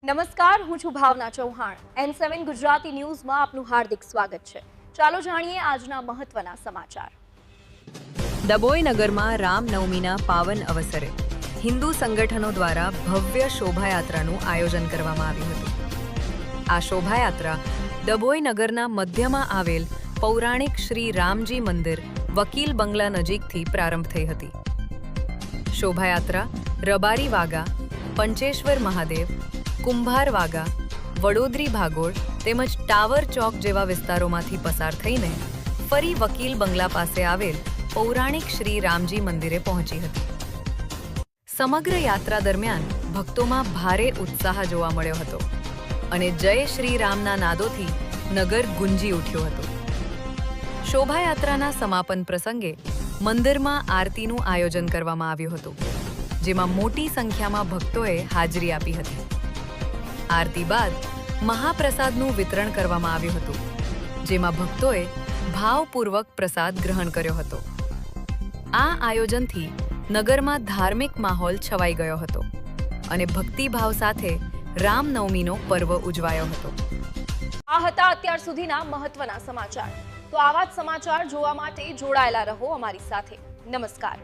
નમસ્કાર, હું છું ભાવના ચૌહાણ. N7 ગુજરાતી ન્યૂઝમાં આપનું હાર્દિક સ્વાગત છે. ચાલો જાણીએ આજના મહત્વના સમાચાર. ડભોઈ નગરમાં રામનવમીના પાવન અવસરે હિન્દુ સંગઠનો દ્વારા ભવ્ય શોભાયાત્રાનું આયોજન કરવામાં આવ્યું હતું. આ શોભાયાત્રા ડભોઈ નગરના મધ્યમાં આવેલ પૌરાણિક શ્રી રામજી મંદિર વકીલ બંગલા નજીકથી પ્રારંભ થઈ હતી. શોભાયાત્રા રબારી વાગા, પંચેશ્વર મહાદેવ, કુંભાર વાગા, વડોદરી ભાગોળ તેમજ ટાવર ચોક જેવા વિસ્તારોમાંથી પસાર થઈને ફરી વકીલ બંગલા પાસે આવેલ પૌરાણિક શ્રી રામજી મંદિરે પહોંચી હતી. સમગ્ર યાત્રા દરમિયાન ભક્તોમાં ભારે ઉત્સાહ જોવા મળ્યો હતો અને જય શ્રી રામના નાદોથી નગર ગુંજી ઉઠ્યું હતું. શોભાયાત્રાના સમાપન પ્રસંગે મંદિરમાં આરતીનું આયોજન કરવામાં આવ્યું હતું, જેમાં મોટી સંખ્યામાં ભક્તોએ હાજરી આપી હતી. આરતી બાદ મહાપ્રસાદનું વિતરણ કરવામાં આવ્યું હતું, જેમાં ભક્તોએ ભાવપૂર્વક પ્રસાદ ગ્રહણ કર્યો હતો. આ આયોજનથી નગરમાં ધાર્મિક માહોલ છવાઈ ગયો હતો અને ભક્તિભાવ સાથે રામનવમીનો પર્વ ઉજવાયો હતો. આ હતા અત્યાર સુધીના મહત્વના સમાચાર. તો આવા જ સમાચાર જોવા માટે જોડાયેલા રહો અમારી સાથે. નમસ્કાર.